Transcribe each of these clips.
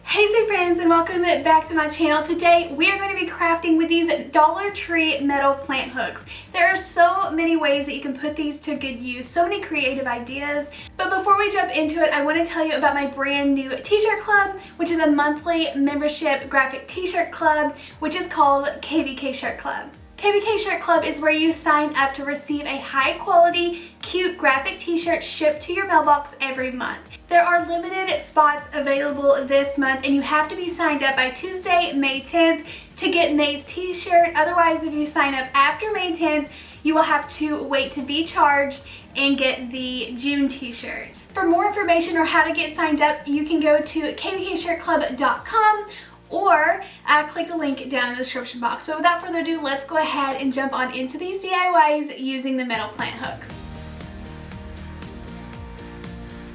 Hey Sweet friends, and welcome back to my channel. Today we are going to be crafting with these Dollar Tree metal plant hooks. There are so many ways that you can put these to good use, so many creative ideas. But before we jump into it, I want to tell you about my brand new t-shirt club, which is a monthly membership graphic t-shirt club, which is called KBK Shirt Club. KBK Shirt Club is where you sign up to receive a high quality, cute graphic t-shirt shipped to your mailbox every month. There are limited spots available this month and you have to be signed up by Tuesday, May 10th to get May's t-shirt. Otherwise, if you sign up after May 10th, you will have to wait to be charged and get the June t-shirt. For more information or how to get signed up, you can go to kbkshirtclub.com or click the link down in the description box. But without further ado, let's go ahead and jump on into these DIYs using the metal plant hooks.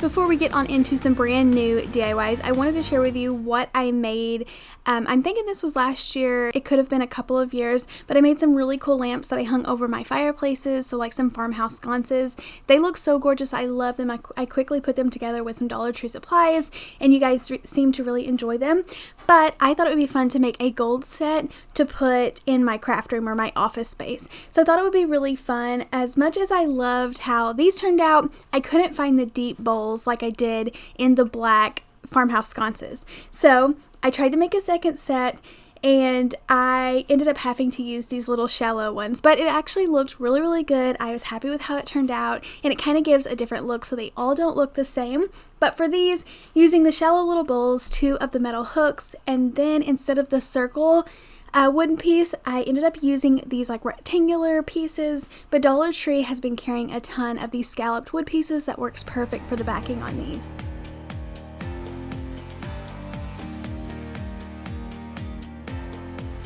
Before we get on into some brand new DIYs, I wanted to share with you what I made. I'm thinking this was last year. It could have been a couple of years, but I made some really cool lamps that I hung over my fireplaces, so like some Farmhouse Sconces. They look so gorgeous. I love them. I quickly put them together with some Dollar Tree supplies, and you guys seem to really enjoy them. But I thought it would be fun to make a gold set to put in my craft room or my office space. So I thought it would be really fun. As much as I loved how these turned out, I couldn't find the deep bowls like I did in the black Farmhouse Sconces. So I tried to make a second set and I ended up having to use these little shallow ones, but it actually looked really, really good. I was happy with how it turned out, and it kind of gives a different look so they all don't look the same. But for these, using the shallow little bowls, 2 of the metal hooks, and then instead of the circle wooden piece, I ended up using these like rectangular pieces, but Dollar Tree has been carrying a ton of these scalloped wood pieces that works perfect for the backing on these.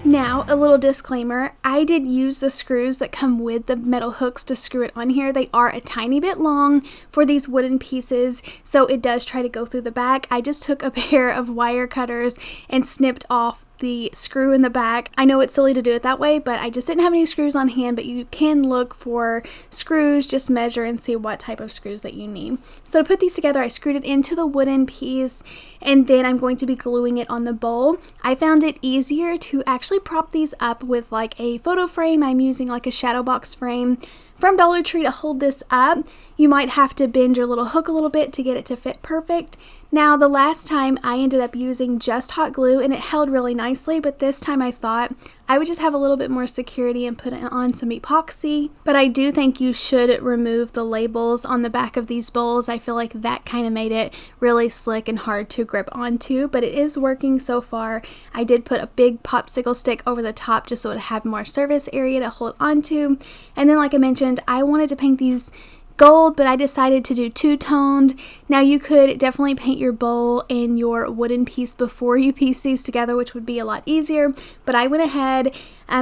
Now, a little disclaimer, I did use the screws that come with the metal hooks to screw it on here. They are a tiny bit long for these wooden pieces, so it does try to go through the back. I just took a pair of wire cutters and snipped off the screw in the back. I know it's silly to do it that way, but I just didn't have any screws on hand, but you can look for screws, just measure and see what type of screws that you need. So to put these together, I screwed it into the wooden piece, and then I'm going to be gluing it on the bowl. I found it easier to actually prop these up with like a photo frame. I'm using like a shadow box frame from Dollar Tree to hold this up. You might have to bend your little hook a little bit to get it to fit perfect. Now, the last time I ended up using just hot glue and it held really nicely, but this time I thought I would just have a little bit more security and put on some epoxy. But I do think you should remove the labels on the back of these bowls. I feel like that kind of made it really slick and hard to grip onto, but it is working so far. I did put a big popsicle stick over the top just so it would have more surface area to hold onto. And then, like I mentioned, I wanted to paint these gold, but I decided to do two-toned. Now, you could definitely paint your bowl and your wooden piece before you piece these together, which would be a lot easier, but I went ahead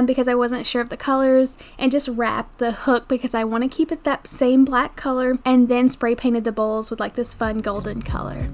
because I wasn't sure of the colors and just wrapped the hook because I want to keep it that same black color, and then spray painted the bowls with like this fun golden color.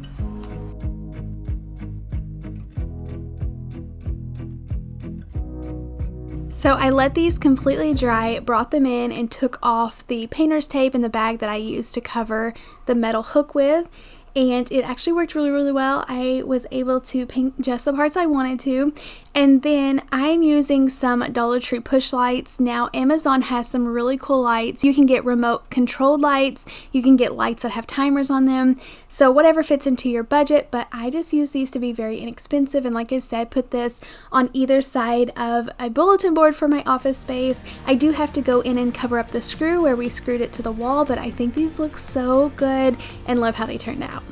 So I let these completely dry, brought them in, and took off the painter's tape in the bag that I used to cover the metal hook with. And it actually worked really, really well. I was able to paint just the parts I wanted to. And then I'm using some Dollar Tree push lights. Now, Amazon has some really cool lights. You can get remote controlled lights. You can get lights that have timers on them. So whatever fits into your budget, but I just use these to be very inexpensive. And like I said, put this on either side of a bulletin board for my office space. I do have to go in and cover up the screw where we screwed it to the wall, but I think these look so good and love how they turned out.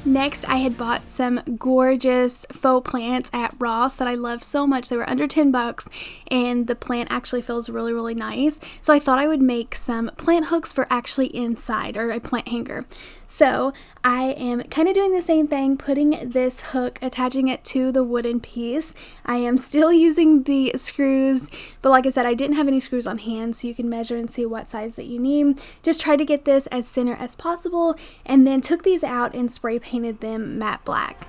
Next, I had bought some gorgeous faux plants at Ross that I love so much. They were under 10 bucks, and the plant actually feels really, really nice. So I thought I would make some plant hooks for actually inside, or a plant hanger. So I am kind of doing the same thing, putting this hook, attaching it to the wooden piece. I am still using the screws, but like I said, I didn't have any screws on hand, so you can measure and see what size that you need. Just try to get this as center as possible, and then took these out and spray painted them matte black.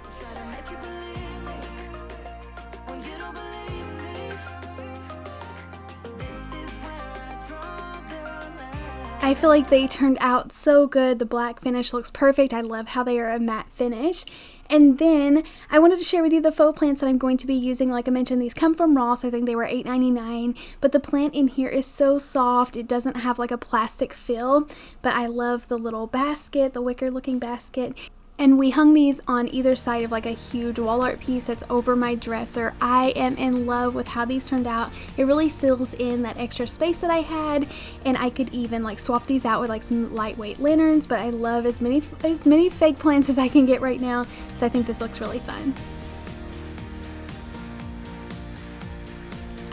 I feel like they turned out so good. The black finish looks perfect. I love how they are a matte finish. And then I wanted to share with you the faux plants that I'm going to be using. Like I mentioned, these come from Ross. I think they were $8.99, but the plant in here is so soft. It doesn't have like a plastic feel, but I love the little basket, the wicker looking basket. And we hung these on either side of like a huge wall art piece that's over my dresser. I am in love with how these turned out. It really fills in that extra space that I had, and I could even like swap these out with like some lightweight lanterns, but I love as many fake plants as I can get right now, so I think this looks really fun.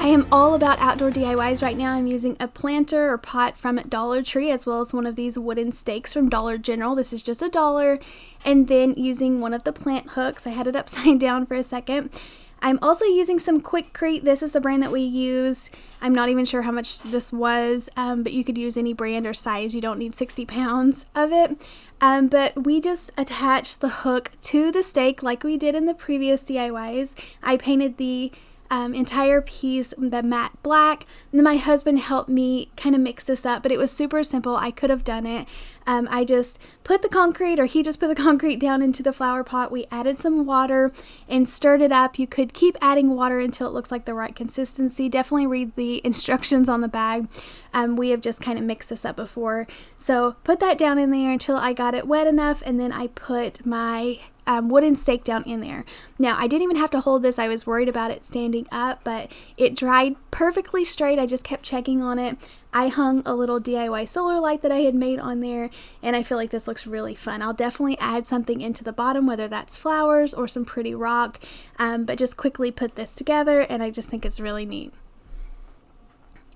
I am all about outdoor DIYs right now. I'm using a planter or pot from Dollar Tree, as well as one of these wooden stakes from Dollar General. This is just $1. And then using one of the plant hooks. I had it upside down for a second. I'm also using some Quikrete. This is the brand that we used. I'm not even sure how much this was, but you could use any brand or size. You don't need 60 pounds of it. But we just attached the hook to the stake like we did in the previous DIYs. I painted the entire piece the matte black, and then my husband helped me kind of mix this up, but it was super simple. I could have done it. I just put the concrete, or he just put the concrete down into the flower pot. We added some water and stirred it up. You could keep adding water until it looks like the right consistency. Definitely read the instructions on the bag. We have just kind of mixed this up before. So put that down in there until I got it wet enough, and then I put my wooden stake down in there. Now, I didn't even have to hold this. I was worried about it standing up, but it dried perfectly straight. I just kept checking on it. I hung a little DIY solar light that I had made on there, and I feel like this looks really fun. I'll definitely add something into the bottom, whether that's flowers or some pretty rock, but just quickly put this together, and I just think it's really neat.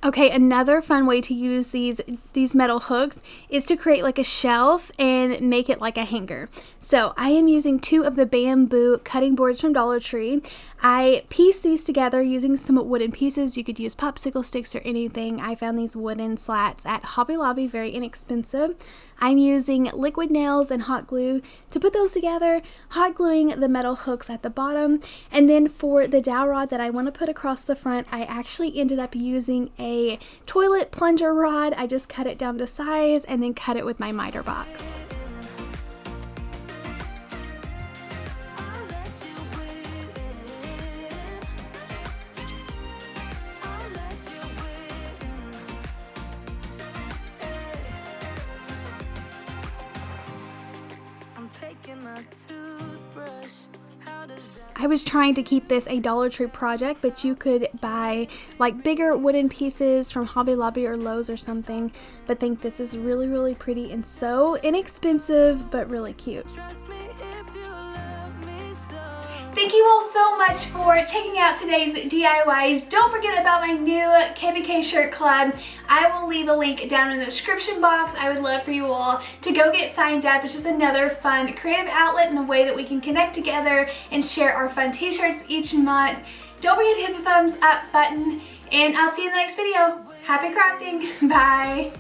Okay, another fun way to use these metal hooks is to create like a shelf and make it like a hanger. So I am using 2 of the bamboo cutting boards from Dollar Tree. I pieced these together using some wooden pieces. You could use popsicle sticks or anything. I found these wooden slats at Hobby Lobby, very inexpensive. I'm using liquid nails and hot glue to put those together, hot gluing the metal hooks at the bottom. And then for the dowel rod that I want to put across the front, I actually ended up using a toilet plunger rod. I just cut it down to size and then cut it with my miter box. I was trying to keep this a Dollar Tree project, but you could buy like bigger wooden pieces from Hobby Lobby or Lowe's or something, but think this is really, really pretty and so inexpensive, but really cute. Thank you all so much for checking out today's DIYs. Don't forget about my new KBK Shirt Club. I will leave a link down in the description box. I would love for you all to go get signed up. It's just another fun creative outlet and a way that we can connect together and share our fun t-shirts each month. Don't forget to hit the thumbs up button, and I'll see you in the next video. Happy crafting. Bye.